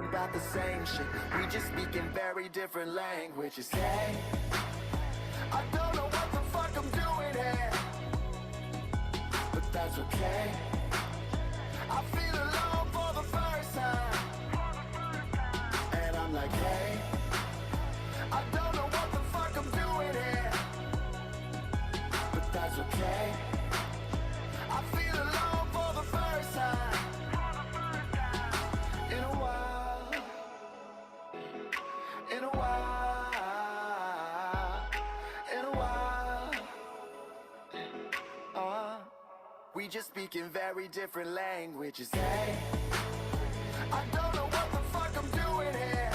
About the same shit, we just speak in very different languages. Hey, I don't know what the fuck I'm doing here, but that's okay. I feel alone for the first time, and I'm like, hey, I don't know what the fuck I'm doing here, but that's okay. I feel alone for the first time in a while, in a while, in a while. We just speak in very different languages. Hey, I don't know what the fuck I'm doing here,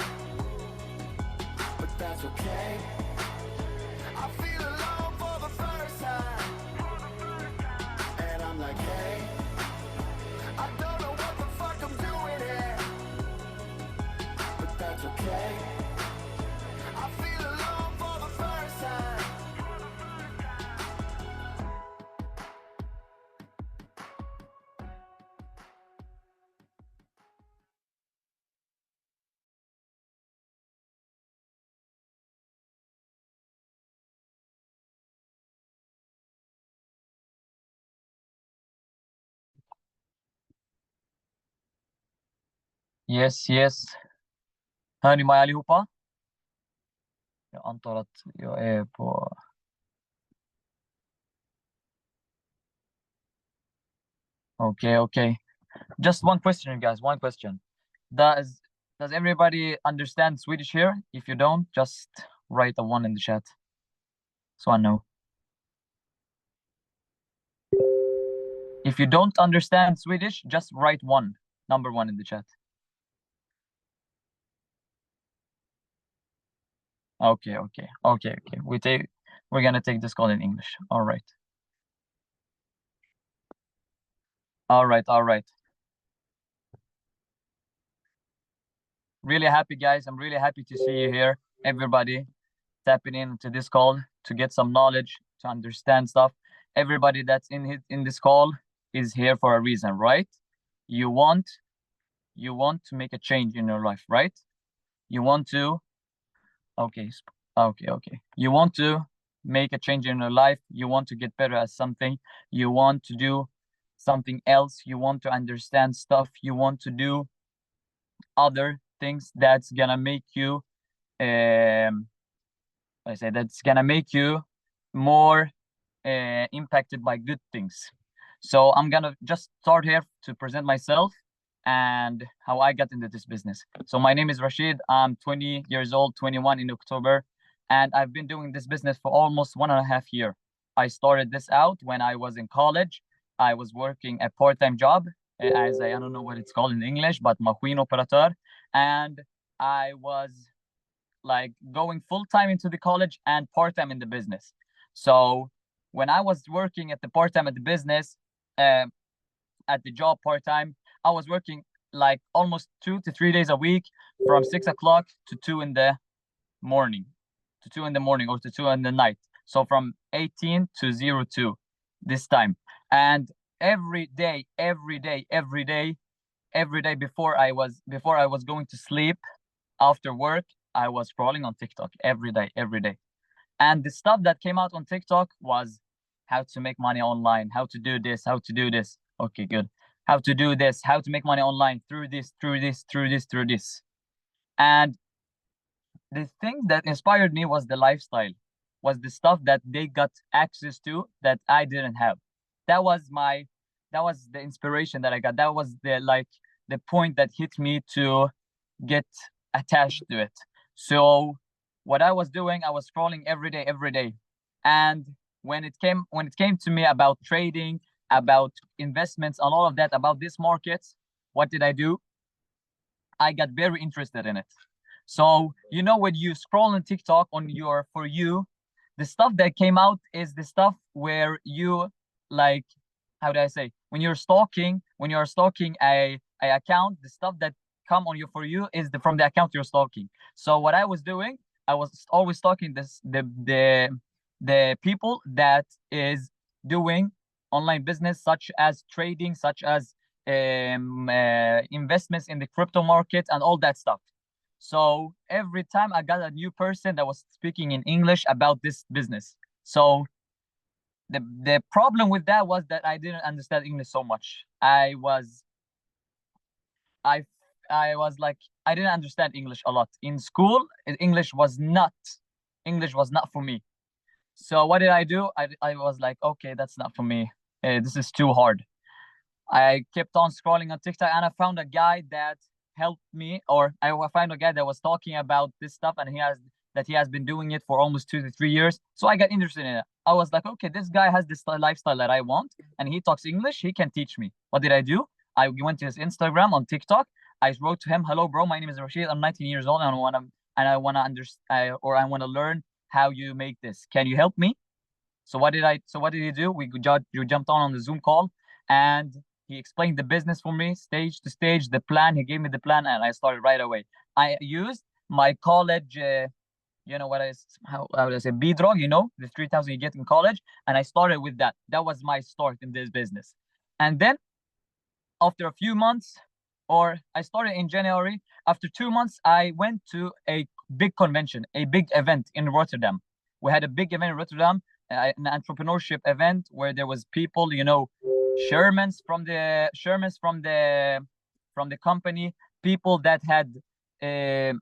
but that's okay. I feel alone for the first time, and I'm like, hey, I don't know what the fuck I'm doing here, but that's okay. I feel alone for the first time. Yes, yes. Hör ni mig allihopa? Jag antar att jag är på... Okay. Just one question, guys. One question. Does everybody understand Swedish here? If you don't, just write a 1 in the chat, so I know. If you don't understand Swedish, just write 1, number 1 in the chat. Okay. We're gonna take this call in English. All right. Really happy, guys. I'm really happy to see you here. Everybody tapping into this call to get some knowledge, to understand stuff. Everybody that's in this call is here for a reason, right? You want to make a change in your life, right? You want to okay. You want to make a change in your life. You want to get better at something. You want to do something else. You want to understand stuff. You want to do other things that's gonna make you that's gonna make you more impacted by good things. So I'm gonna just start here to present myself and how I got into this business. So my name is Rashid. I'm 20 years old, 21 in October, and I've been doing this business for almost 1.5 years. I started this out when I was in college. I was working a part-time job as I don't know what it's called in English, but maskin operator, and I was like going full-time into the college and part-time in the business. So when I was working at the part-time at the business, at the job part-time, I was working like almost 2 to 3 days a week from 6 o'clock to 2 in the morning, or to 2 in the night. So from 18 to 02 this time. And every day before I was going to sleep after work, I was scrolling on TikTok every day. And the stuff that came out on TikTok was how to make money online, how to do this. Okay, good. How to do this, how to make money online through this. And the thing that inspired me was the lifestyle, was the stuff that they got access to that I didn't have. That was the inspiration that I got. That was the point that hit me to get attached to it. So what I was doing, I was scrolling every day. And when it came to me about trading, about investments and all of that, about this market, what did I do? I got very interested in it. So, when you scroll on TikTok on your For You, the stuff that came out is the stuff where you like, how do I say, when you're stalking a account, the stuff that come on your For You is from the account you're stalking. So what I was doing, I was always stalking the people that is doing online business, such as trading, such as investments in the crypto market and all that stuff. So every time I got a new person that was speaking in English about this business. So the problem with that was that I didn't understand English so much. I I was like, I didn't understand English a lot. In school, English was not for me. So what did I do? I was like, okay, that's not for me. This is too hard. I kept on scrolling on TikTok and I found a guy that helped me, or I found a guy that was talking about this stuff, and he has been doing it for almost 2 to 3 years. So I got interested in it. I was like, okay, this guy has this lifestyle that I want, and he talks English. He can teach me. What did I do? I went to his Instagram on TikTok. I wrote to him, "Hello, bro. My name is Rashid. I'm 19 years old, and I wanna understand, or I wanna learn how you make this. Can you help me?" So what did he do? You jumped on the Zoom call, and he explained the business for me, stage to stage, the plan. He gave me the plan, and I started right away. I used my college, you know what is how do I say, B drug, the 3,000 you get in college, and I started with that. That was my start in this business. And then after a few months, or I started in January. After 2 months, I went to a big convention, a big event in Rotterdam. We had a big event in Rotterdam, an entrepreneurship event where there was people, Shermans from the company, people that had uh,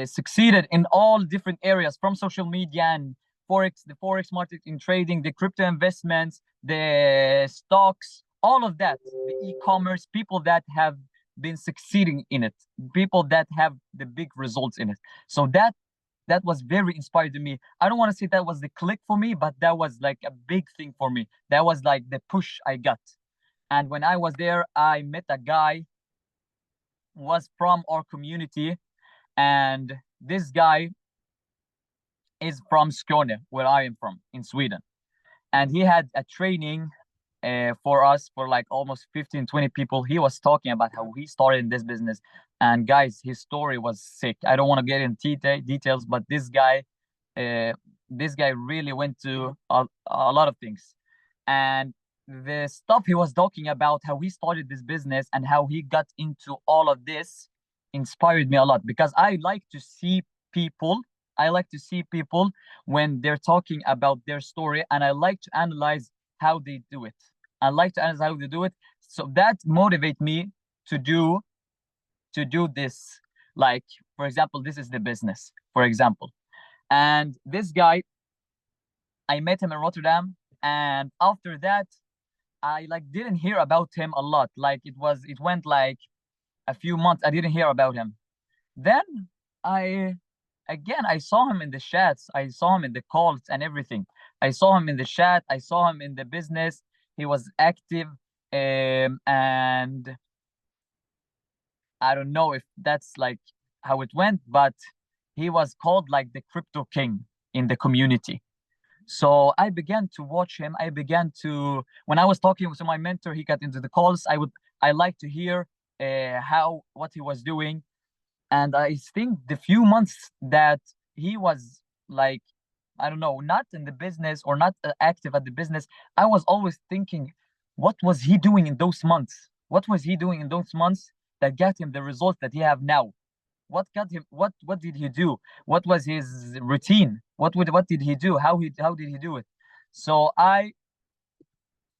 succeeded in all different areas, from social media and the forex market, in trading, the crypto investments, the stocks, all of that, the e-commerce, people that have been succeeding in it, people that have the big results in it. So that was very inspired to me. I don't want to say that was the click for me, but that was like a big thing for me. That was like the push I got. And when I was there, I met a guy who was from our community, and this guy is from Skåne, where I am from, in Sweden. And he had a training for us, for like almost 15, 20 people. He was talking about how he started in this business. And guys, his story was sick. I don't want to get into details, but this guy really went to a lot of things. And the stuff he was talking about, how he started this business and how he got into all of this, inspired me a lot, because people I like to see people when they're talking about their story, and I like to analyze how they do it. I like to analyze how they do it. So that motivate me to do this. Like, for example, this is the business, for example. And this guy, I met him in Rotterdam, and after that, I like didn't hear about him a lot. Like it went like a few months. I didn't hear about him. Then I I saw him in the chats. I saw him in the calls and everything. I saw him in the chat. I saw him in the business. He was active, and I don't know if that's like how it went, but he was called like the crypto king in the community. So I began to watch him. When I was talking to my mentor, he got into the calls. I like to hear what he was doing. And I think the few months that he was like, I don't know, not in the business, or not active at the business, I was always thinking, what was he doing in those months? What was he doing in those months that got him the results that he have now? What did he do? What was his routine? What did he do? How did he do it? So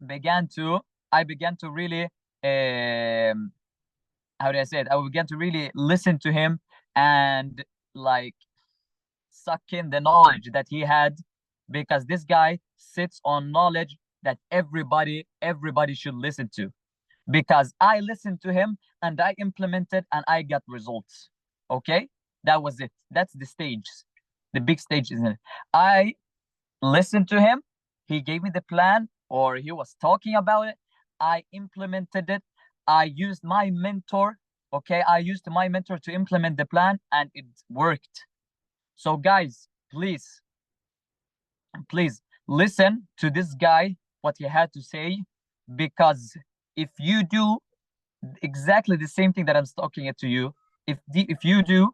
began to I began to really, um how do I say it? I began to really listen to him, and like suck in the knowledge that he had, because this guy sits on knowledge that everybody should listen to. Because I listened to him and I implemented and I got results. Okay? That was it. That's the stage. The big stage, isn't it? I listened to him. He gave me the plan, or he was talking about it. I implemented it. I used my mentor. Okay, I used my mentor to implement the plan, and it worked. So, guys, please listen to this guy, what he had to say, because if you do exactly the same thing that I'm talking it to you, if you do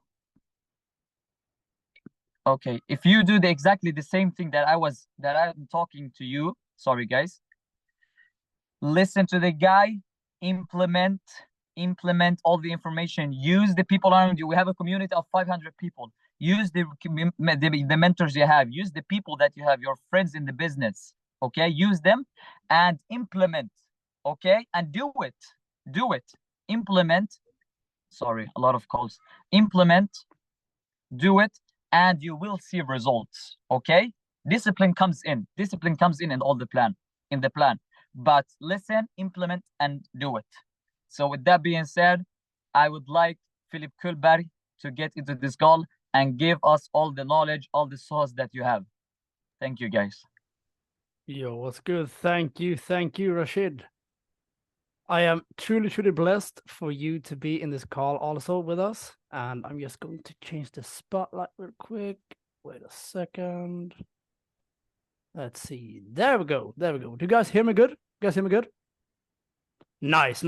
okay, if you do exactly the same thing that I'm talking to you, sorry guys, listen to the guy, implement all the information. Use the people around you. We have a community of 500 people. Use the mentors you have. Use the people that you have, your friends in the business. Okay, use them and implement. Okay, and do it. Implement. Sorry, a lot of calls. Implement, do it, and you will see results. Okay, discipline comes in all the plan, in the plan, but listen, implement, and do it. So with that being said, I would like Philip Kullberg to get into this call and give us all the knowledge, all the sauce that you have. Thank you, guys. Yo, what's good? Thank you, Rashid. I am truly, truly blessed for you to be in this call also with us. And I'm just going to change the spotlight real quick. Wait a second. Let's see. There we go. Do you guys hear me good? Nice.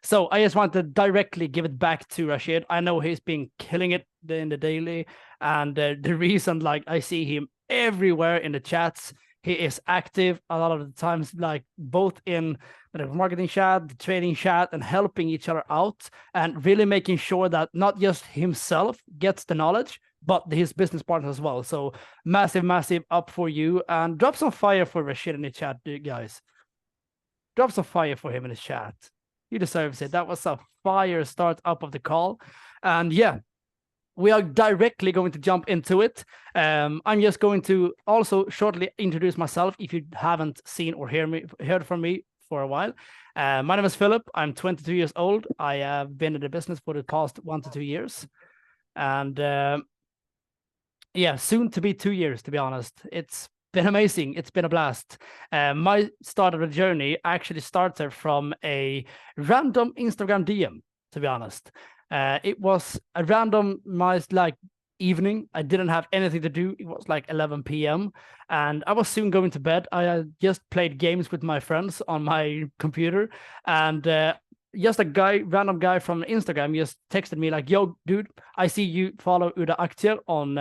So I just want to directly give it back to Rashid. I know he's been killing it in the daily. And the reason, like, I see him everywhere in the chats, he is active a lot of the times, like both in the marketing chat, the trading chat, and helping each other out, and really making sure that not just himself gets the knowledge, but his business partners as well. So massive up for you. And drop some fire for Rashid in the chat, guys. Drop some fire for him in the chat. He deserves it. That was a fire start up of the call. And yeah, we are directly going to jump into it. I'm just going to also shortly introduce myself if you haven't seen or heard from me for a while. My name is Philip. I'm 22 years old. I have been in the business for the past 1 to 2 years. And yeah, soon to be 2 years, to be honest. It's been amazing. It's been a blast. My start of the journey actually started from a random Instagram DM, to be honest. It was a randomized like evening. I didn't have anything to do. It was like 11 p.m. and I was soon going to bed. I just played games with my friends on my computer, and just a random guy from Instagram just texted me like, "Yo, dude, I see you follow Uda Aktier on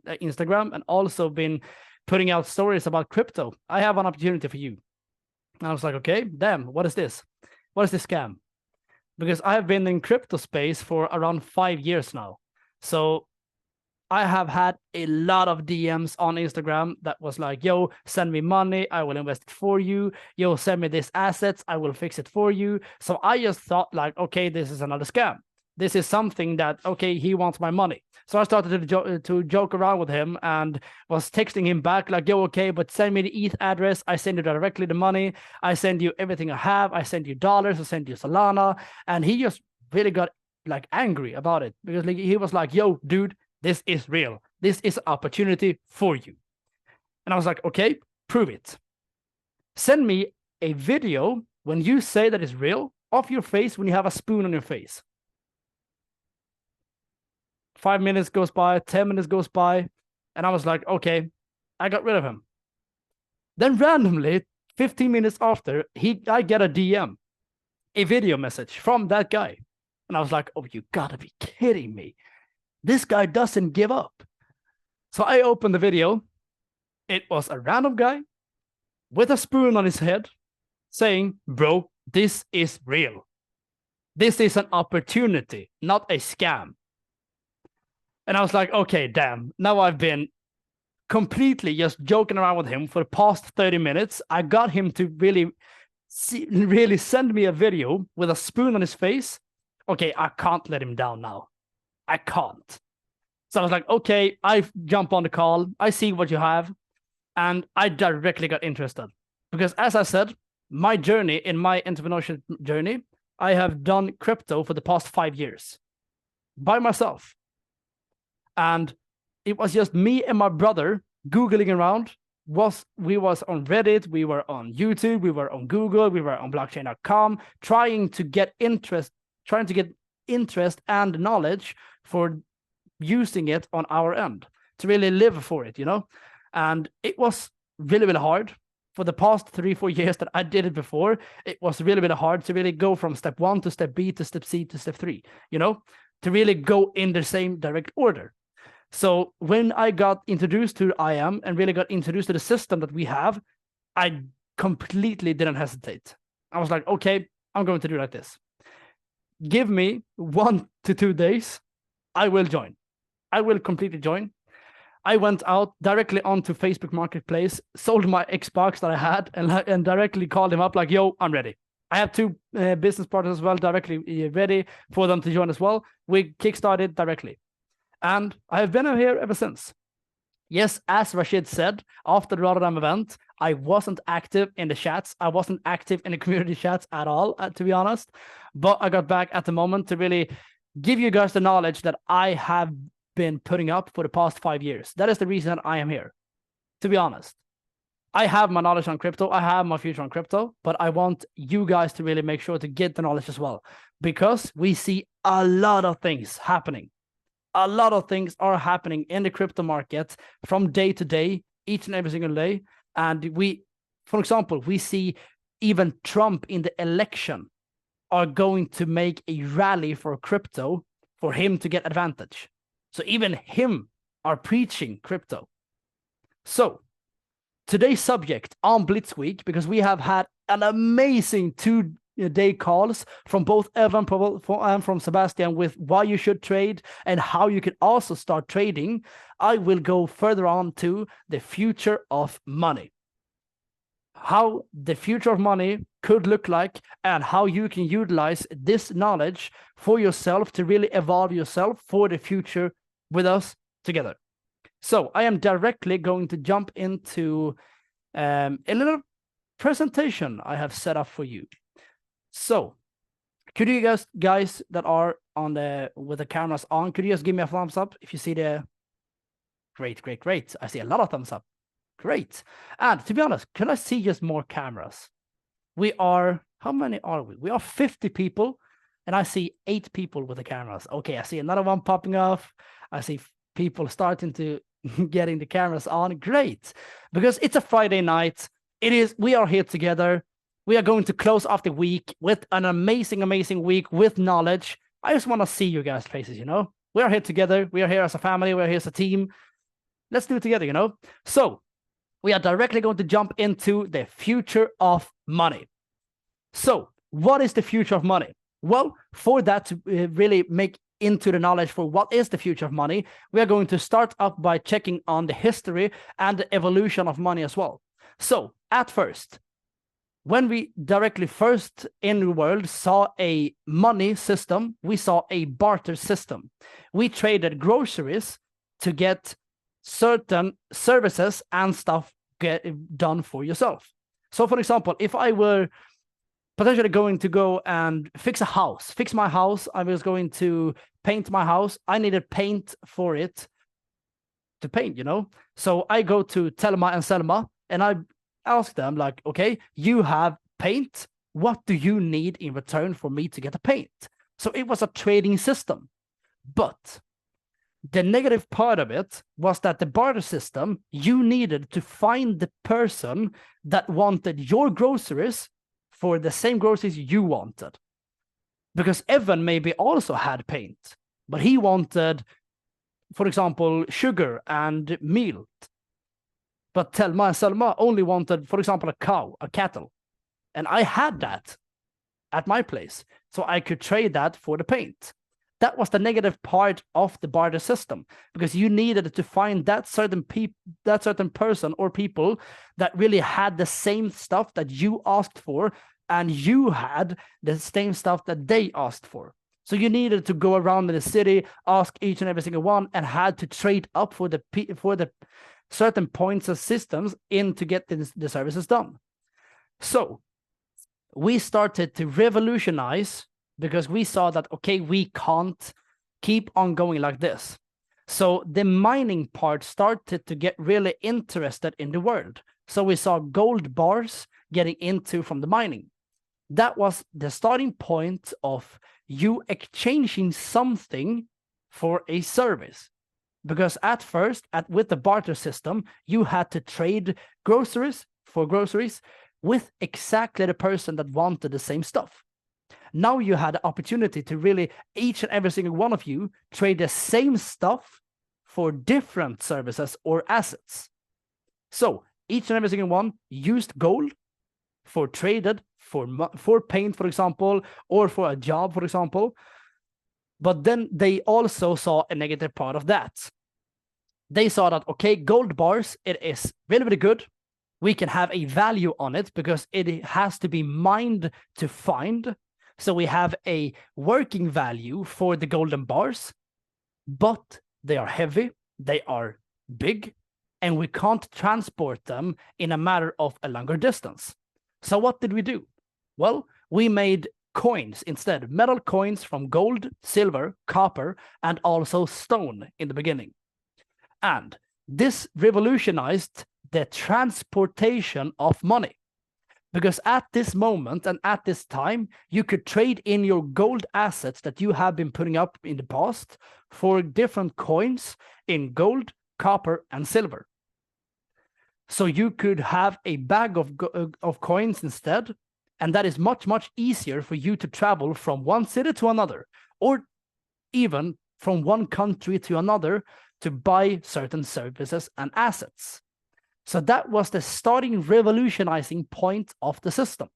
Instagram and also been putting out stories about crypto. I have an opportunity for you." And I was like, okay, damn, what is this? What is this scam? Because I have been in crypto space for around 5 years now. So I have had a lot of DMs on Instagram that was like, yo, send me money, I will invest it for you. Yo, send me these assets, I will fix it for you. So I just thought like, okay, this is another scam. This is something that, okay, he wants my money. So I started to joke around with him and was texting him back like, yo, okay, but send me the ETH address. I send you directly the money. I send you everything I have. I send you dollars. I send you Solana. And he just really got like angry about it because like, he was like, yo, dude, this is real. This is an opportunity for you. And I was like, okay, prove it. Send me a video when you say that it's real of your face when you have a spoon on your face. 5 minutes goes by, 10 minutes goes by, and I was like, okay, I got rid of him. Then randomly, 15 minutes after, I get a DM, a video message from that guy. And I was like, oh, you gotta be kidding me. This guy doesn't give up. So I opened the video. It was a random guy with a spoon on his head saying, bro, this is real. This is an opportunity, not a scam. And I was like, okay, damn. Now I've been completely just joking around with him for the past 30 minutes. I got him to really send me a video with a spoon on his face. Okay, I can't let him down now. I can't. So I was like, okay, I jump on the call. I see what you have. And I directly got interested. Because as I said, my journey, in my entrepreneurship journey, I have done crypto for the past 5 years by myself. And it was just me and my brother Googling around. We was on Reddit, we were on YouTube, we were on Google, we were on blockchain.com, trying to get interest and knowledge for using it on our end to really live for it, you know? And it was really, really hard. For the past 3-4 years that I did it before, it was really, really hard to really go from step 1 to step B to step C to step 3, you know, to really go in the same direct order. So when I got introduced to IAM and really got introduced to the system that we have, I completely didn't hesitate. I was like, okay, I'm going to do like this. Give me 1 to 2 days. I will join. I will completely join. I went out directly onto Facebook Marketplace, sold my Xbox that I had, and directly called him up like, yo, I'm ready. I have 2 business partners as well, directly ready for them to join as well. We kickstarted directly. And I have been here ever since. Yes, as Rashid said, after the Rotterdam event, I wasn't active in the chats. I wasn't active in the community chats at all, to be honest. But I got back at the moment to really give you guys the knowledge that I have been putting up for the past 5 years. That is the reason that I am here, to be honest. I have my knowledge on crypto. I have my future on crypto, but I want you guys to really make sure to get the knowledge as well, because we see a lot of things happening. A lot of things are happening in the crypto market from day to day, each and every single day. And we, for example, we see even Trump in the election are going to make a rally for crypto for him to get advantage. So even him are preaching crypto. So today's subject on Blitz Week, because we have had an amazing 2-day calls from both Evan and from Sebastian with why you should trade and how you can also start trading. I will go further on to the future of money. How the future of money could look like and how you can utilize this knowledge for yourself to really evolve yourself for the future with us together. So I am directly going to jump into a little presentation I have set up for you. So could you guys that are on with the cameras on, could you just give me a thumbs up if you see the great. I see a lot of thumbs up. Great. And to be honest, can I see just more cameras? We are, how many are we? We are 50 people and I see 8 people with the cameras. Okay, I see another one popping off. I see people starting to getting the cameras on. Great. Because it's a Friday night. We are here together. We are going to close off the week with an amazing week with knowledge. I just want to see you guys' faces, you know? We are here together. We are here as a family. We are here as a team. Let's do it together, you know? So we are directly going to jump into the future of money. So what is the future of money? Well, for that to really make into the knowledge for what is the future of money, we are going to start up by checking on the history and the evolution of money as well. So at first, when we directly first in the world saw a money system, we saw a barter system. We traded groceries to get certain services and stuff done for yourself. So for example, if I were potentially going to go and fix my house, I was going to paint my house, I needed paint for it to paint, you know? So I go to Telma and Selma and I ask them like, okay, you have paint. What do you need in return for me to get a paint? So it was a trading system. But the negative part of it was that the barter system, you needed to find the person that wanted your groceries for the same groceries you wanted. Because Evan maybe also had paint, but he wanted, for example, sugar and meal. But Telma and Selma only wanted, for example, a cattle. And I had that at my place. So I could trade that for the paint. That was the negative part of the barter system, because you needed to find that certain person or people that really had the same stuff that you asked for, and you had the same stuff that they asked for. So you needed to go around in the city, ask each and every single one, and had to trade up for the certain points and systems in to get the services done. So we started to revolutionize, because we saw that, okay, we can't keep on going like this. So the mining part started to get really interested in the world. So we saw gold bars getting into from the mining. That was the starting point of you exchanging something for a service. Because at first, with the barter system, you had to trade groceries for groceries with exactly the person that wanted the same stuff. Now you had the opportunity to really, each and every single one of you, trade the same stuff for different services or assets. So each and every single one used gold traded for paint, for example, or for a job, for example. But then they also saw a negative part of that. They saw that, okay, gold bars, it is really, really good. We can have a value on it because it has to be mined to find. So we have a working value for the golden bars, but they are heavy, they are big, and we can't transport them in a matter of a longer distance. So what did we do? Well, we made coins instead, metal coins from gold, silver, copper, and also stone in the beginning. And this revolutionized the transportation of money. Because at this moment and at this time, you could trade in your gold assets that you have been putting up in the past for different coins in gold, copper, and silver. So you could have a bag of coins instead, and that is much, much easier for you to travel from one city to another, or even from one country to another to buy certain services and assets. So that was the starting revolutionizing point of the system.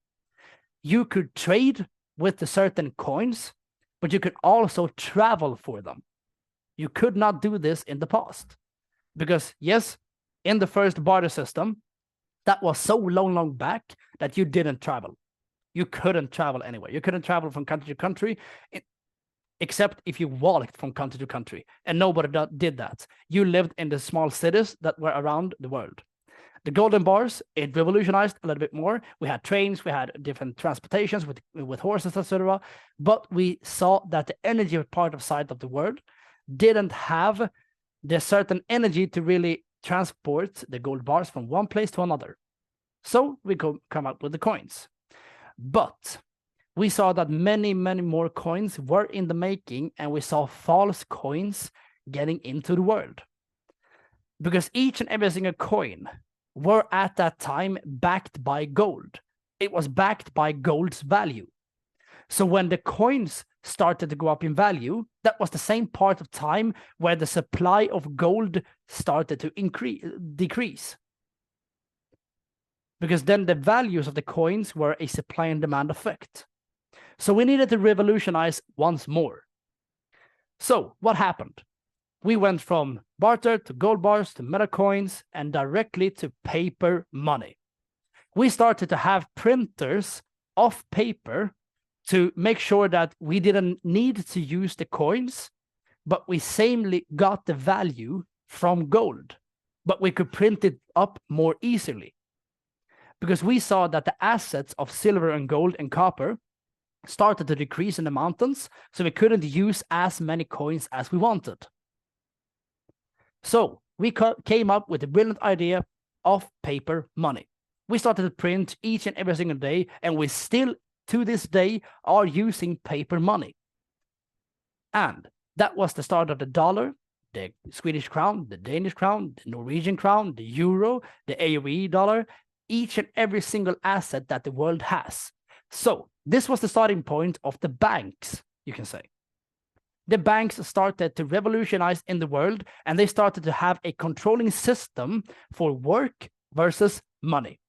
You could trade with the certain coins, but you could also travel for them. You could not do this in the past. Because yes, in the first barter system, that was so long back that you didn't travel. You couldn't travel anywhere. You couldn't travel from country to country, except if you walked from country to country, and nobody did that. You lived in the small cities that were around the world. The golden bars, it revolutionized a little bit more. We had trains, we had different transportations with horses, etc. But we saw that the energy part of side of the world didn't have the certain energy to really transport the gold bars from one place to another. So we could come up with the coins. But we saw that many more coins were in the making, and we saw false coins getting into the world. Because each and every single coin were at that time backed by gold. It was backed by gold's value. So when the coins started to go up in value, that was the same part of time where the supply of gold started to decrease. Because then the values of the coins were a supply and demand effect. So we needed to revolutionize once more. So what happened? We went from barter to gold bars to metal coins and directly to paper money. We started to have printers of paper to make sure that we didn't need to use the coins, but we samely got the value from gold, but we could print it up more easily. Because we saw that the assets of silver and gold and copper started to decrease in the mountains, so we couldn't use as many coins as we wanted. So we came up with the brilliant idea of paper money. We started to print each and every single day, and we still, to this day, are using paper money. And that was the start of the dollar, the Swedish crown, the Danish crown, the Norwegian crown, the euro, the AOE dollar, each and every single asset that the world has. So this was the starting point of the banks, you can say. The banks started to revolutionize in the world, and they started to have a controlling system for work versus money.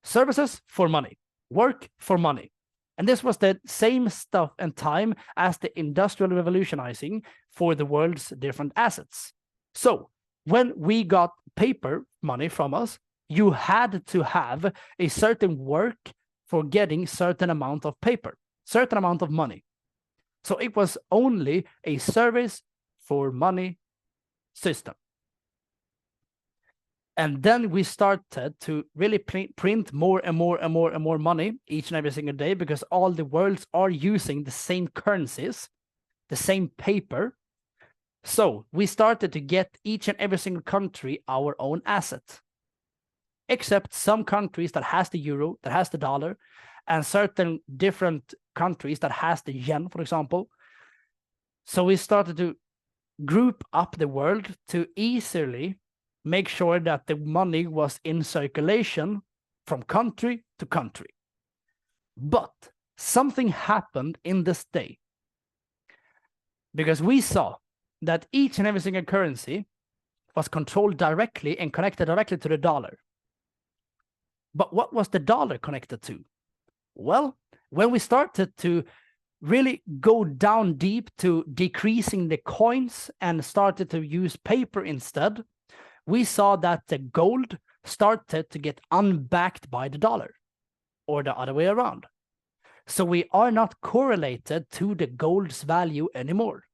Services for money, work for money. And this was the same stuff and time as the industrial revolutionizing for the world's different assets. So when we got paper money from us, you had to have a certain work for getting certain amount of paper, certain amount of money. So it was only a service for money system. And then we started to really print more and more money each and every single day, because all the worlds are using the same currencies, the same paper. So we started to get each and every single country our own asset, except some countries that has the euro, that has the dollar, and certain different countries that has the yen, for example. So we started to group up the world to easily make sure that the money was in circulation from country to country. But something happened in this day, because we saw that each and every single currency was controlled directly and connected directly to the dollar. But what was the dollar connected to? Well, when we started to really go down deep to decreasing the coins and started to use paper instead, we saw that the gold started to get unbacked by the dollar, or the other way around. So we are not correlated to the gold's value anymore.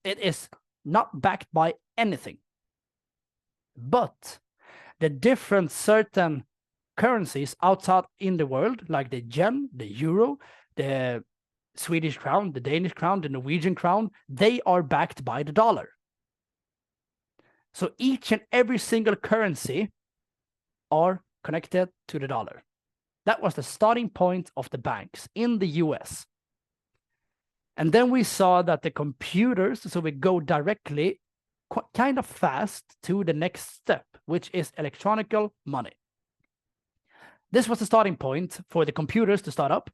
It is not backed by anything. But the different certain currencies outside in the world, like the yen, the euro, the Swedish crown, the Danish crown, the Norwegian crown, they are backed by the dollar. So each and every single currency are connected to the dollar. That was the starting point of the banks in the US. And then we saw that the computers, so we go directly kind of fast to the next step, which is electronic money. This was the starting point for the computers to start up,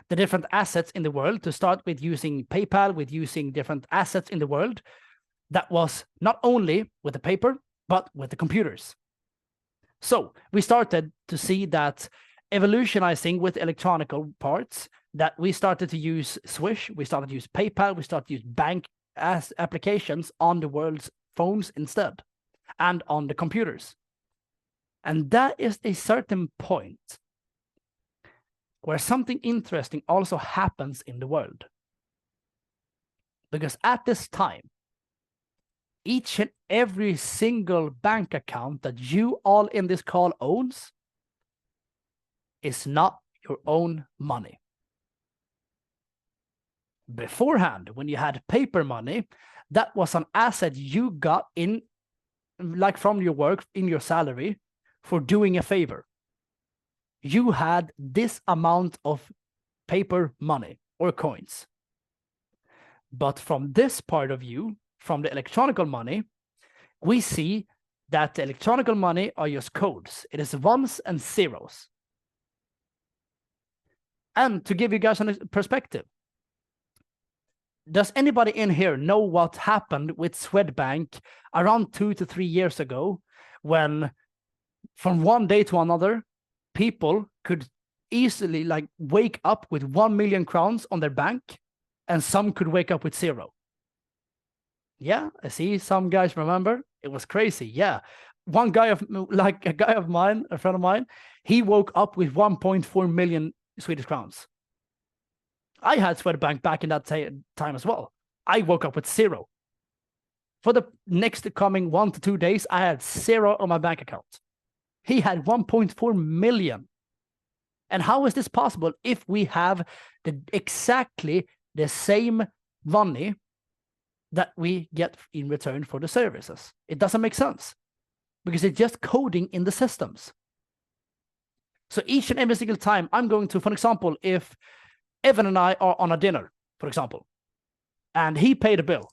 the different assets in the world, to start with using PayPal, with using different assets in the world. That was not only with the paper, but with the computers. So we started to see that evolutionizing with electronic parts, that we started to use Swish, we started to use PayPal, we started to use bank applications on the world's phones instead, and on the computers. And that is a certain point where something interesting also happens in the world. Because at this time, each and every single bank account that you all in this call owns is not your own money. Beforehand, when you had paper money, that was an asset you got in, like from your work, in your salary, for doing a favor. You had this amount of paper money or coins. But from this part of view, from the electronic money, we see that the electronic money are just codes. It is ones and zeros. And to give you guys a perspective, does anybody in here know what happened with Swedbank around 2 to 3 years ago, when from one day to another, people could easily like wake up with 1 million crowns on their bank, and some could wake up with 0? Yeah, I see some guys remember. It was crazy. Yeah. One guy of mine, a friend of mine, he woke up with 1.4 million Swedish crowns. I had Swedbank back in that time as well. I woke up with 0. For the next coming 1 to 2 days, I had 0 on my bank account. He had 1.4 million. And how is this possible if we have exactly the same money that we get in return for the services? It doesn't make sense, because it's just coding in the systems. So each and every single time I'm going to, for example, if Evan and I are on a dinner, for example, and he paid a bill,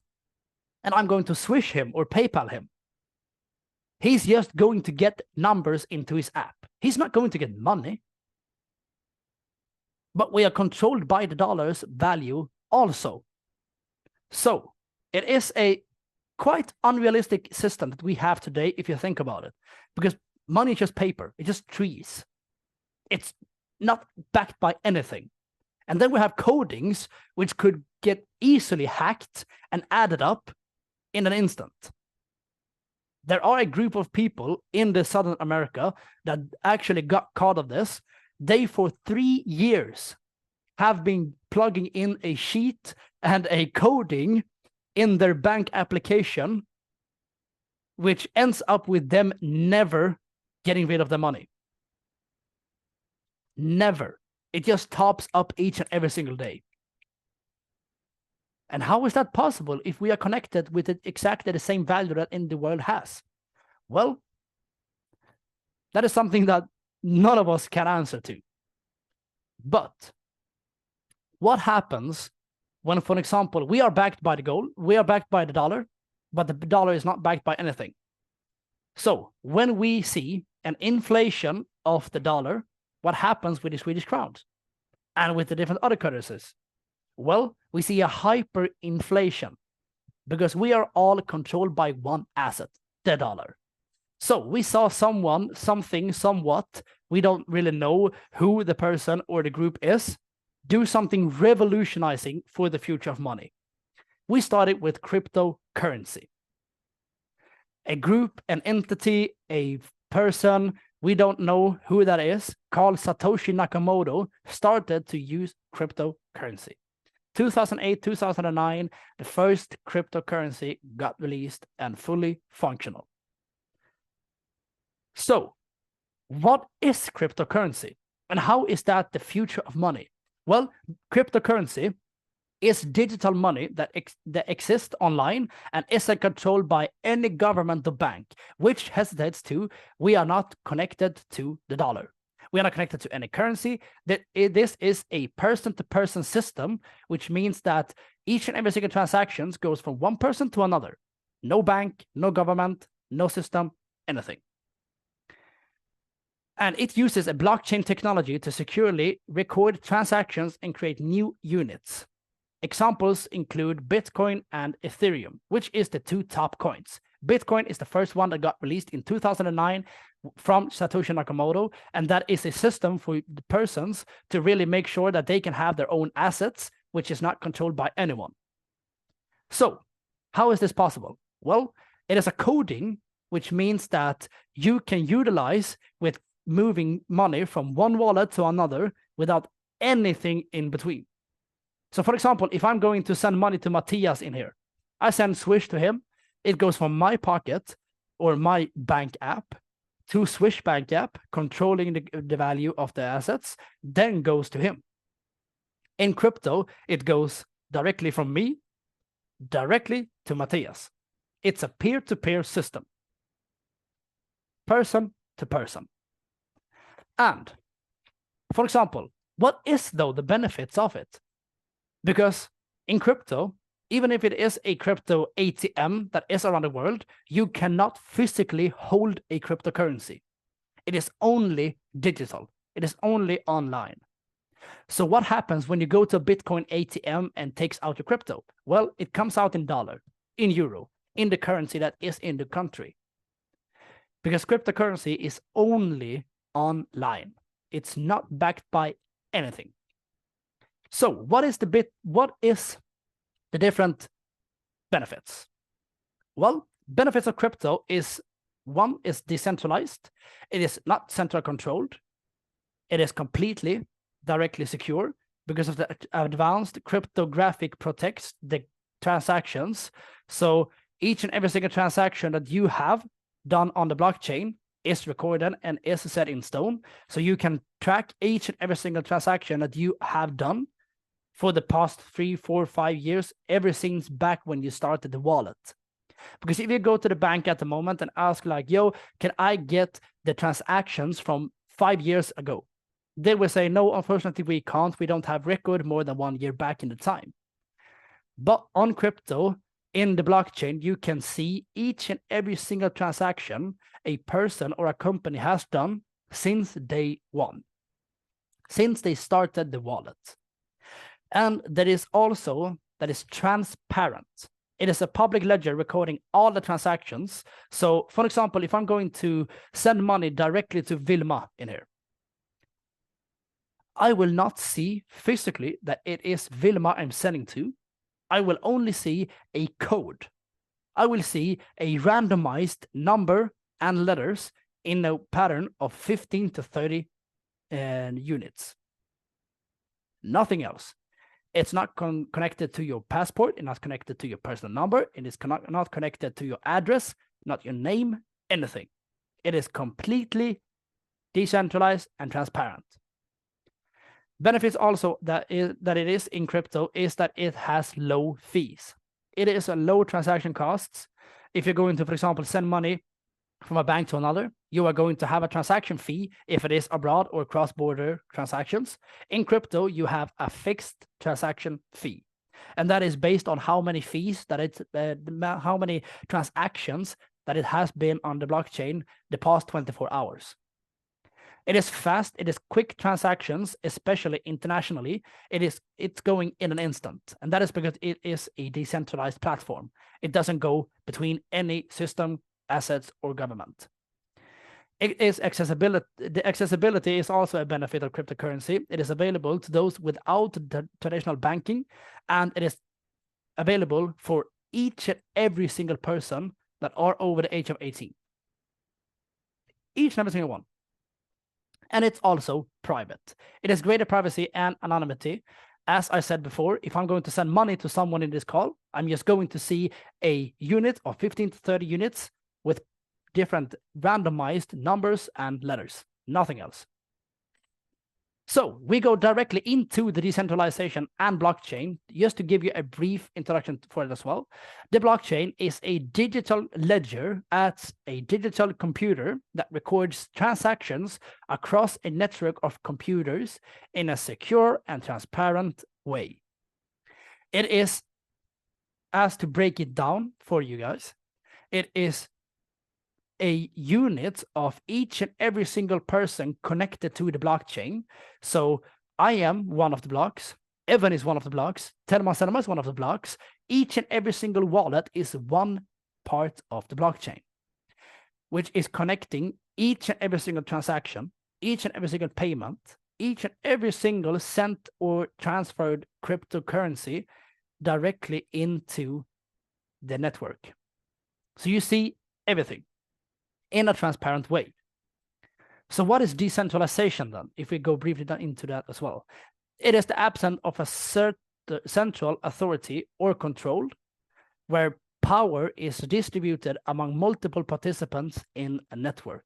and I'm going to Swish him or PayPal him, he's just going to get numbers into his app. He's not going to get money. But we are controlled by the dollar's value also. So it is a quite unrealistic system that we have today, if you think about it, because money is just paper. It's just trees. It's not backed by anything. And then we have codings which could get easily hacked and added up in an instant. There are a group of people in the Southern America that actually got caught of this. They, for 3 years, have been plugging in a sheet and a coding in their bank application, which ends up with them never getting rid of the money. Never. It just tops up each and every single day. And how is that possible if we are connected with exactly the same value that in the world has? Well, that is something that none of us can answer to. But what happens when, for example, we are backed by the gold, we are backed by the dollar, but the dollar is not backed by anything? So when we see an inflation of the dollar, what happens with the Swedish crowns and with the different other currencies? Well, we see a hyperinflation, because we are all controlled by one asset, the dollar. So we saw someone, something, somewhat, we don't really know who the person or the group is, do something revolutionizing for the future of money. We started with cryptocurrency. A group, an entity, a person, we don't know who that is, called Satoshi Nakamoto, started to use cryptocurrency. 2008, 2009, the first cryptocurrency got released and fully functional. So, what is cryptocurrency? And how is that the future of money? Well, cryptocurrency is digital money that exists online and isn't controlled by any government or bank, which hesitates to, we are not connected to the dollar. We are not connected to any currency. This is a person-to-person system, which means that each and every single transaction goes from one person to another. No bank, no government, no system, anything. And it uses a blockchain technology to securely record transactions and create new units. Examples include Bitcoin and Ethereum, which is the two top coins. Bitcoin is the first one that got released in 2009 from Satoshi Nakamoto, and that is a system for the persons to really make sure that they can have their own assets, which is not controlled by anyone. So, how is this possible? Well, it is a coding, which means that you can utilize with moving money from one wallet to another without anything in between. So for example, if I'm going to send money to Matthias in here, I send Swish to him. It goes from my pocket or my bank app to Swish bank app, controlling the value of the assets, then goes to him. In crypto, it goes directly from me, directly to Matthias. It's a peer-to-peer system. Person to person. And, for example, what is, though, the benefits of it? Because in crypto, even if it is a crypto ATM that is around the world, you cannot physically hold a cryptocurrency. It is only digital. It is only online. So what happens when you go to a Bitcoin ATM and takes out your crypto? Well, it comes out in dollar, in euro, in the currency that is in the country. Because cryptocurrency is only online. It's not backed by anything. So what is the different benefits? Well, benefits of crypto is, one is decentralized. It is not central controlled. It is completely directly secure because of the advanced cryptographic protects the transactions. So each and every single transaction that you have done on the blockchain is recorded and is set in stone. So you can track each and every single transaction that you have done for the past 3, 4, 5 years, ever since back when you started the wallet. Because if you go to the bank at the moment and ask like, yo, can I get the transactions from 5 years ago? They will say, no, unfortunately, we can't. We don't have record more than 1 year back in the time. But on crypto, in the blockchain, you can see each and every single transaction a person or a company has done since day one, since they started the wallet. And that is transparent. It is a public ledger recording all the transactions. So, for example, if I'm going to send money directly to Vilma in here, I will not see physically that it is Vilma I'm sending to. I will only see a code. I will see a randomized number and letters in a pattern of 15 to 30 units. Nothing else. It's not connected to your passport. It's not connected to your personal number. It is not connected to your address, not your name, anything. It is completely decentralized and transparent. Benefits also that it is in crypto is that it has low fees. It is a low transaction costs. If you're going to, for example, send money from a bank to another, you are going to have a transaction fee if it is abroad or cross-border transactions. In crypto, you have a fixed transaction fee, and that is based on how many fees that how many transactions that it has been on the blockchain the past 24 hours. It is fast. It is quick transactions, especially internationally. It's going in an instant, and that is because it is a decentralized platform. It doesn't go between any system, assets, or government. accessibility. The accessibility is also a benefit of cryptocurrency. It is available to those without the traditional banking, and it is available for each and every single person that are over the age of 18. Each and every single one. And it's also private. It has greater privacy and anonymity. As I said before, if I'm going to send money to someone in this call, I'm just going to see a unit of 15 to 30 units with different randomized numbers and letters, nothing else. So we go directly into the decentralization and blockchain, just to give you a brief introduction for it as well. The blockchain is a digital ledger, as a digital computer that records transactions across a network of computers in a secure and transparent way. It is, as to break it down for you guys, it is a unit of each and every single person connected to the blockchain. So I am one of the blocks, Evan is one of the blocks, Telma Selma is one of the blocks. Each and every single wallet is one part of the blockchain, which is connecting each and every single transaction, each and every single payment, each and every single sent or transferred cryptocurrency directly into the network. So you see everything in a transparent way. So what is decentralization then? If we go briefly into that as well, it is the absence of a certain central authority or control where power is distributed among multiple participants in a network.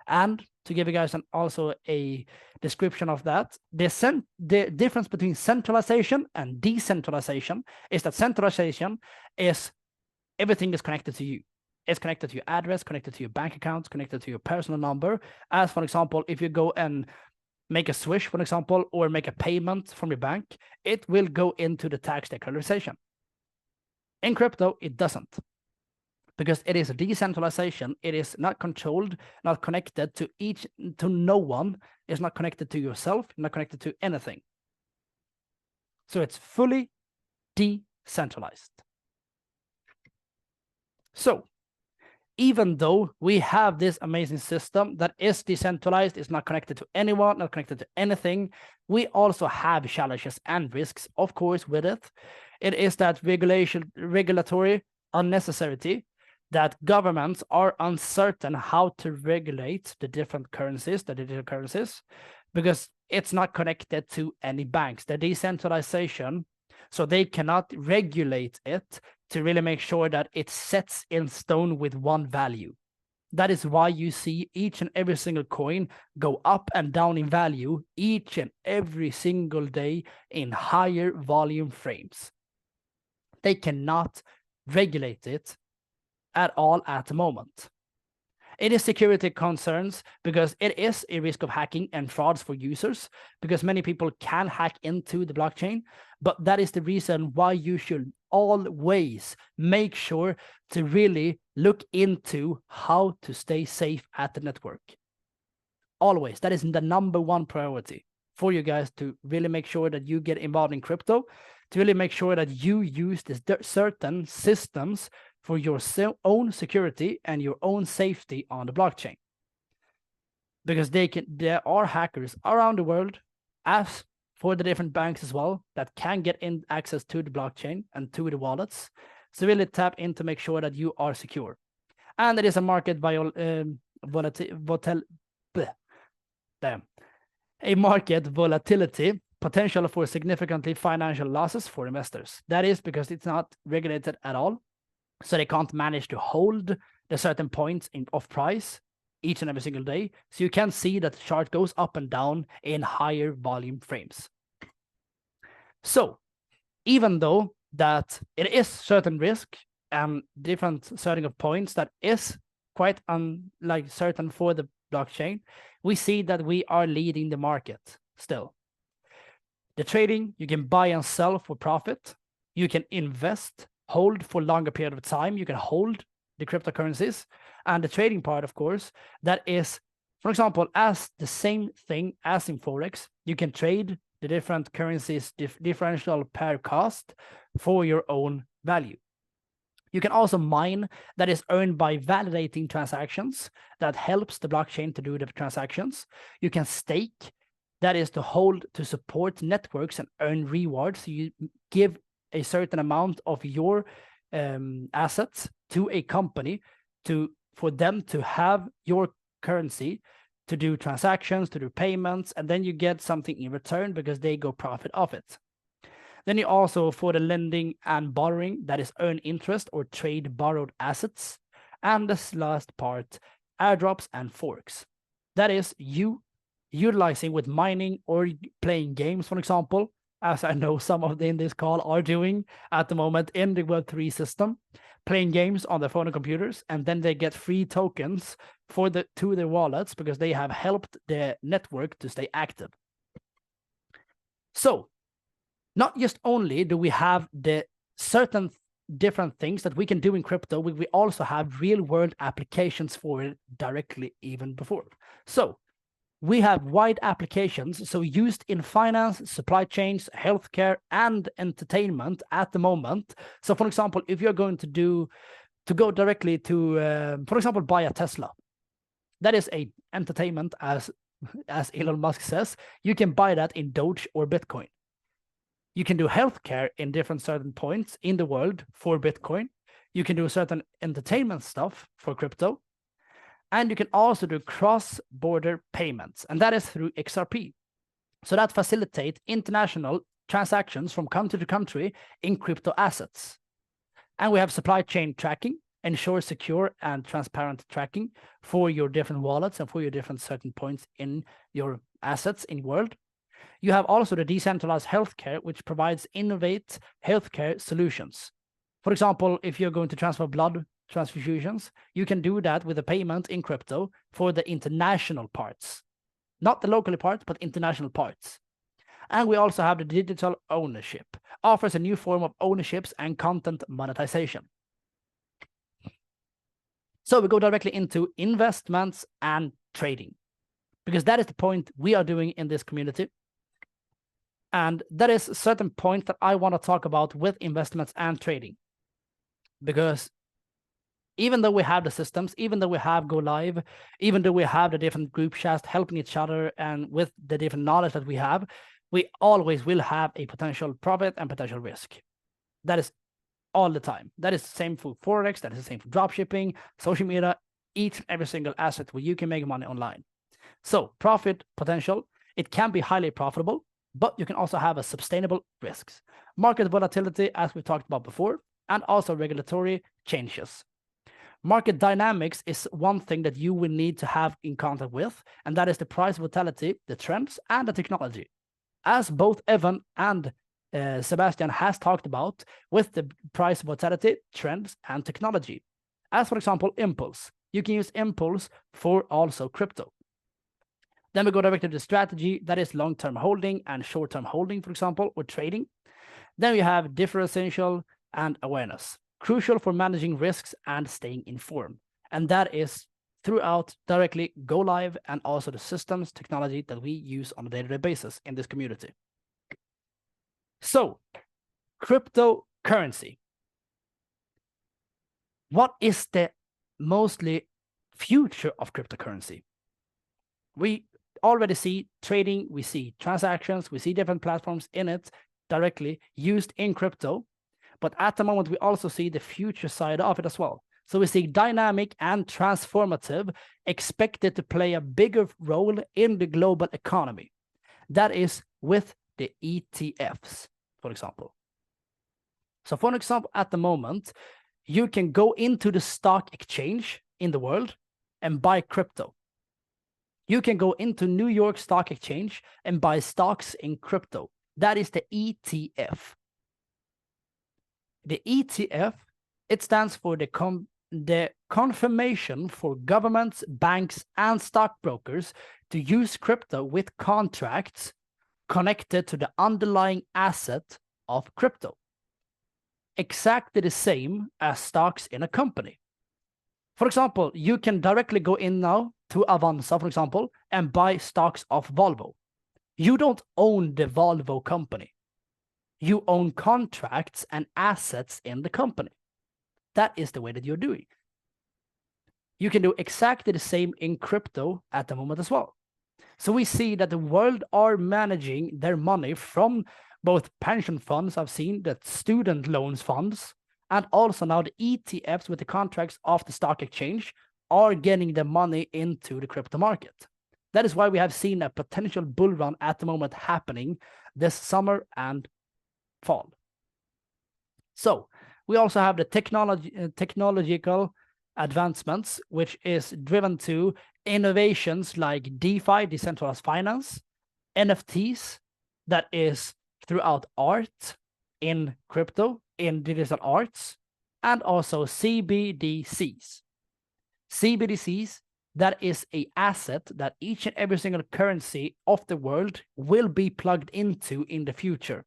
And to give you guys also a description of that, the difference between centralization and decentralization is that centralization is everything is connected to you. It's connected to your address, connected to your bank accounts, connected to your personal number. As for example, if you go and make a swish, for example, or make a payment from your bank, it will go into the tax declaration. In crypto, it doesn't, because it is a decentralization. It is not controlled, not connected to no one. It's not connected to yourself, not connected to anything. So it's fully decentralized. So even though we have this amazing system that is decentralized, it's not connected to anyone, not connected to anything, we also have challenges and risks, of course, with it. It is that regulatory unnecessity, that governments are uncertain how to regulate the different currencies, the digital currencies, because it's not connected to any banks. The decentralization, so they cannot regulate it to really make sure that it sets in stone with one value. That is why you see each and every single coin go up and down in value each and every single day in higher volume frames. They cannot regulate it at all at the moment. It is security concerns because it is a risk of hacking and frauds for users, because many people can hack into the blockchain. But that is the reason why you should always make sure to really look into how to stay safe at the network. Always. That is the #1 priority for you guys, to really make sure that you get involved in crypto, to really make sure that you use this certain systems for your own security and your own safety on the blockchain. Because there are hackers around the world, as for the different banks as well, that can get in access to the blockchain and to the wallets. So really tap in to make sure that you are secure. And it is a market volatility potential for significantly financial losses for investors. That is because it's not regulated at all. So they can't manage to hold the certain points of price each and every single day. So you can see that the chart goes up and down in higher volume frames. So even though that it is certain risk and different setting of points that is quite certain for the blockchain, we see that we are leading the market still. The trading, you can buy and sell for profit. You can invest, hold for longer period of time. You can hold the cryptocurrencies. And the trading part, of course, that is, for example, as the same thing as in Forex, you can trade the different currencies differential pair cost for your own value. You can also mine, that is earned by validating transactions that helps the blockchain to do the transactions. You can stake, that is to hold to support networks and earn rewards. So you give a certain amount of your assets to a company for them to have your currency to do transactions, to do payments, and then you get something in return because they go profit off it. Then you also, for the lending and borrowing, that is earn interest or trade borrowed assets. And this last part, airdrops and forks. That is you utilizing with mining or playing games, for example, as I know some of in this call are doing at the moment in the Web3 system, playing games on their phone and computers, and then they get free tokens to their wallets because they have helped the network to stay active. So, not just only do we have the certain different things that we can do in crypto, we also have real-world applications for it directly even before. So, we have wide applications, so used in finance, supply chains, healthcare, and entertainment at the moment. So, for example, if you're going to go directly to, for example, buy a Tesla, that is a entertainment, as Elon Musk says. You can buy that in Doge or Bitcoin. You can do healthcare in different certain points in the world for Bitcoin. You can do certain entertainment stuff for crypto. And you can also do cross-border payments, and that is through XRP. So that facilitates international transactions from country to country in crypto assets. And we have supply chain tracking, ensure secure and transparent tracking for your different wallets and for your different certain points in your assets in the world. You have also the decentralized healthcare, which provides innovate healthcare solutions. For example, if you're going to transfer blood transfusions, you can do that with a payment in crypto for the international parts. Not the local parts, but international parts. And we also have the digital ownership, offers a new form of ownerships and content monetization. So we go directly into investments and trading, because that is the point we are doing in this community. And that is a certain point that I want to talk about with investments and trading. Because even though we have the systems, even though we have Go Live, even though we have the different group chats helping each other and with the different knowledge that we have, we always will have a potential profit and potential risk. That is all the time. That is the same for Forex, that is the same for dropshipping, social media, each and every single asset where you can make money online. So profit potential, it can be highly profitable, but you can also have a sustainable risks. Market volatility, as we talked about before, and also regulatory changes. Market dynamics is one thing that you will need to have in contact with, and that is the price volatility, the trends, and the technology. As both Evan and Sebastian has talked about with the price volatility, trends, and technology. As for example, Impulse. You can use Impulse for also crypto. Then we go directly to the strategy, that is long-term holding and short-term holding, for example, or trading. Then we have differential and awareness, crucial for managing risks and staying informed. And that is throughout directly Go Live and also the systems technology that we use on a day-to-day basis in this community. So, cryptocurrency. What is the mostly future of cryptocurrency? We already see trading, we see transactions, we see different platforms in it directly used in crypto. But at the moment, we also see the future side of it as well. So we see dynamic and transformative expected to play a bigger role in the global economy. That is with the ETFs, for example. So for example, at the moment, you can go into the stock exchange in the world and buy crypto. You can go into New York Stock Exchange and buy stocks in crypto. That is the ETF. The ETF, it stands for the confirmation for governments, banks, and stockbrokers to use crypto with contracts connected to the underlying asset of crypto. Exactly the same as stocks in a company. For example, you can directly go in now to Avanza, for example, and buy stocks of Volvo. You don't own the Volvo company. You own contracts and assets in the company. that is the way that you're doing. You can do exactly the same in crypto at the moment as well. So we see that the world are managing their money from both pension funds, I've seen that student loans funds, and also now the ETFs with the contracts of the stock exchange are getting the money into the crypto market. That is why we have seen a potential bull run at the moment happening this summer and fall. So we also have the technological advancements, which is driven to innovations like DeFi, decentralized finance, NFTs, that is throughout art in crypto, in digital arts, and also CBDCs. CBDCs, that is an asset that each and every single currency of the world will be plugged into in the future.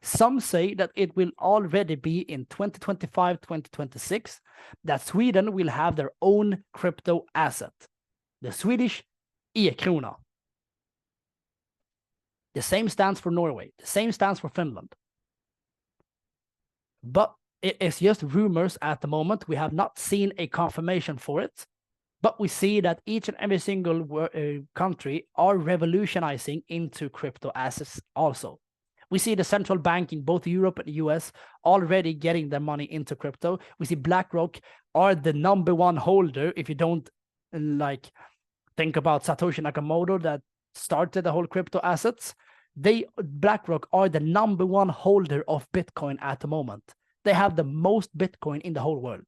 Some say that it will already be in 2025, 2026, that Sweden will have their own crypto asset, the Swedish e-krona. The same stands for Norway, the same stands for Finland. But it is just rumors at the moment. We have not seen a confirmation for it, but we see that each and every single country are revolutionizing into crypto assets also. We see the central bank in both Europe and the US already getting their money into crypto. We see BlackRock are the number one holder. If you don't like think about Satoshi Nakamoto that started the whole crypto assets, BlackRock are the number one holder of Bitcoin at the moment. They have the most Bitcoin in the whole world.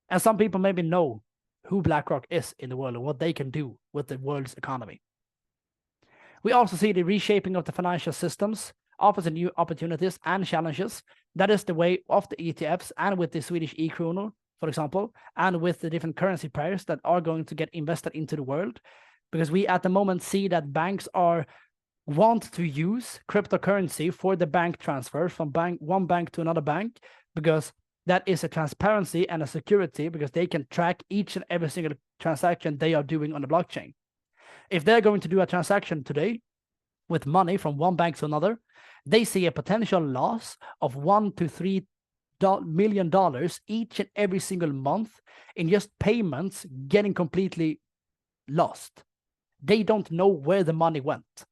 And some people maybe know who BlackRock is in the world and what they can do with the world's economy. We also see the reshaping of the financial systems offers new opportunities and challenges. That is the way of the ETFs and with the Swedish e-krona, for example, and with the different currency pairs that are going to get invested into the world. Because we at the moment see that banks want to use cryptocurrency for the bank transfers from one bank to another bank, because that is a transparency and a security, because they can track each and every single transaction they are doing on the blockchain. If they're going to do a transaction today with money from one bank to another, they see a potential loss of $1 to $3 million each and every single month in just payments getting completely lost. They don't know where the money went.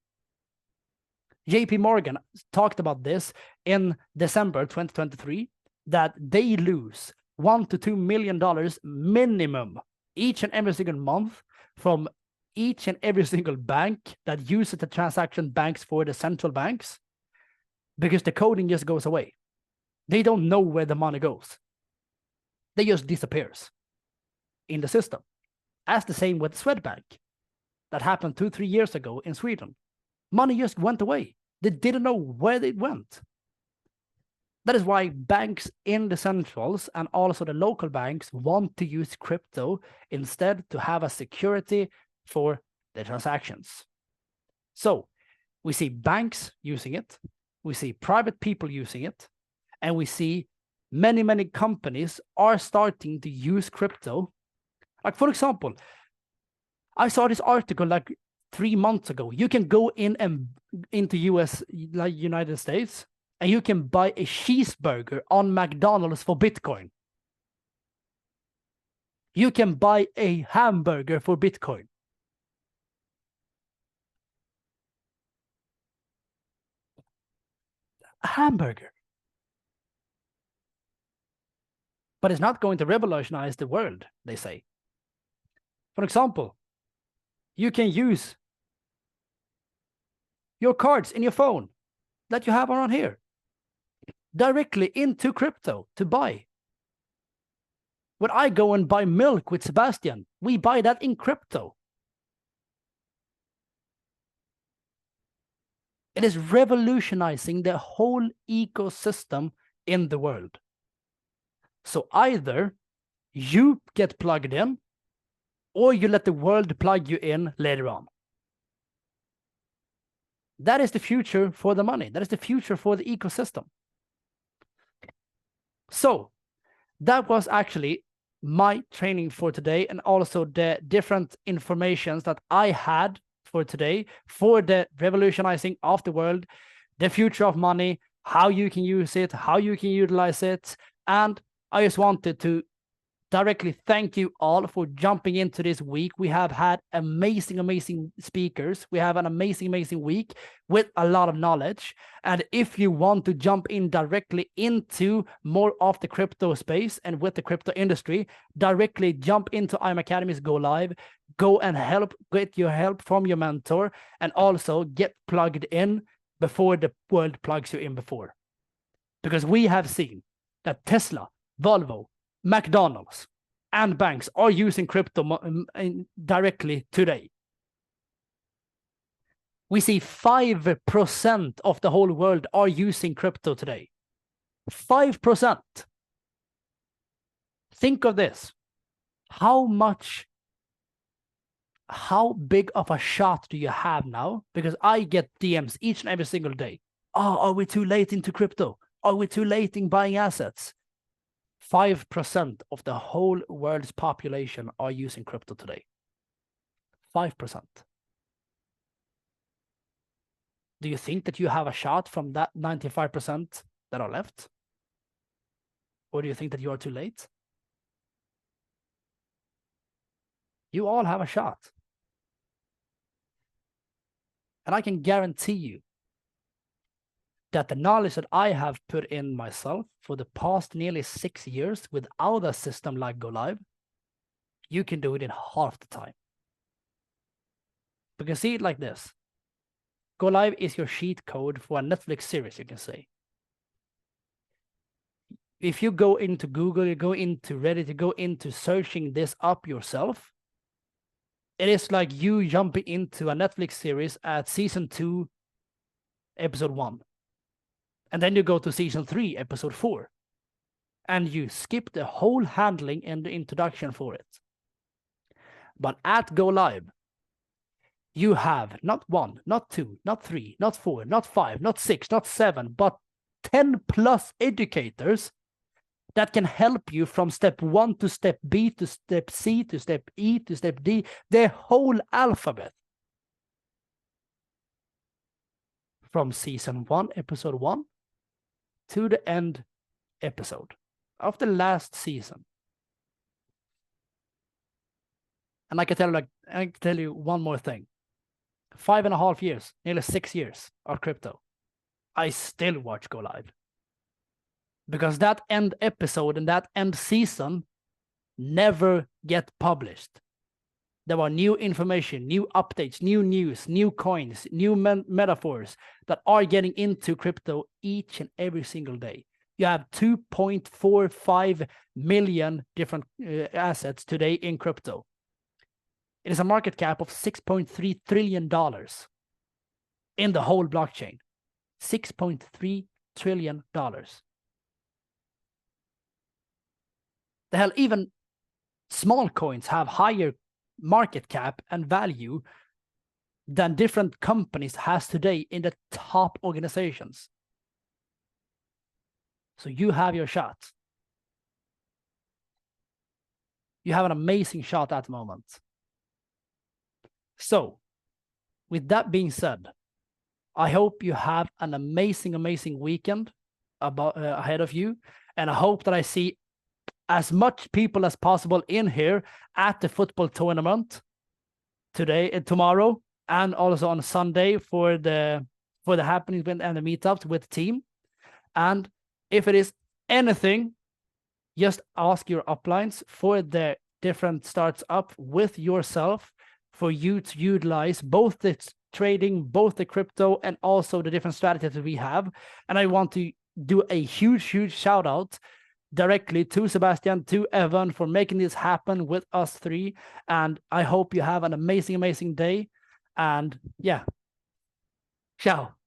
JP Morgan talked about this in December 2023, that they lose $1 to $2 million minimum each and every single month from each and every single bank that uses the transaction banks for the central banks, because the coding just goes away. They don't know where the money goes. They just disappears in the system. As the same with Swedbank. That happened 2-3 years ago in Sweden. Money just went away. They didn't know where it went. That is why banks in the centrals and also the local banks want to use crypto instead, to have a security for the transactions. So we see banks using it, we see private people using it, and we see many, many companies are starting to use crypto. Like, for example, I saw this article like 3 months ago. You can go into US, like United States, and you can buy a cheeseburger on McDonald's for Bitcoin. You can buy a hamburger for Bitcoin. A hamburger. But it's not going to revolutionize the world, they say. For example, you can use your cards in your phone that you have around here directly into crypto to buy. When I go and buy milk with Sebastian, we buy that in crypto. It is revolutionizing the whole ecosystem in the world. So either you get plugged in, or you let the world plug you in later on. That is the future for the money. That is the future for the ecosystem. So that was actually my training for today, and also the different informations that I had for today for the revolutionizing of the world, the future of money, how you can use it, how you can utilize it. And I just wanted to directly thank you all for jumping into this week. We have had amazing speakers. We have an amazing week with a lot of knowledge. And if you want to jump in directly into more of the crypto space and with the crypto industry, directly jump into IM Academy's Go Live. Go and get your help from your mentor, and also get plugged in before the world plugs you in before. Because we have seen that Tesla, Volvo, McDonald's, and banks are using crypto directly today. We see 5% of the whole world are using crypto today. 5%. Think of this. How big of a shot do you have now? Because I get DMs each and every single day. Oh, are we too late into crypto? Are we too late in buying assets? 5% of the whole world's population are using crypto today. 5%. Do you think that you have a shot from that 95% that are left? Or do you think that you are too late? You all have a shot. And I can guarantee you that the knowledge that I have put in myself for the past nearly 6 years without a system like Go Live, you can do it in half the time. We can see it like this. Go Live is your cheat code for a Netflix series, you can say. If you go into Google, you go into Reddit, you go into searching this up yourself, it is like you jumping into a Netflix series at season 2, episode 1. And then you go to season 3, episode 4. And you skip the whole handling and the introduction for it. But at Go Live, you have not 1, not 2, not 3, not 4, not 5, not 6, not 7, but 10 plus educators that can help you from step 1 to step B to step C to step E to step D, the whole alphabet. From season 1, episode 1 to the end episode of the last season. And I can tell you one more thing. 5.5 years, nearly 6 years of crypto, I still watch Go Live. Because that end episode and that end season never get published. There are new information, new updates, new news, new coins, new metaphors that are getting into crypto each and every single day. You have 2.45 million different assets today in crypto. It is a market cap of $6.3 trillion in the whole blockchain. $6.3 trillion. The hell, even small coins have higher market cap and value than different companies has today in the top organizations. So you have your shot. You have an amazing shot at the moment. So, with that being said, I hope you have an amazing weekend ahead of you. And I hope that I see as much people as possible in here at the football tournament today and tomorrow, and also on Sunday for the happenings and the meetups with the team. And if it is anything, just ask your uplines for the different starts up with yourself for you to utilize both the trading, both the crypto, and also the different strategies that we have. And I want to do a huge shout out directly to Sebastian, to Evan for making this happen with us three. And I hope you have an amazing day. And yeah, ciao.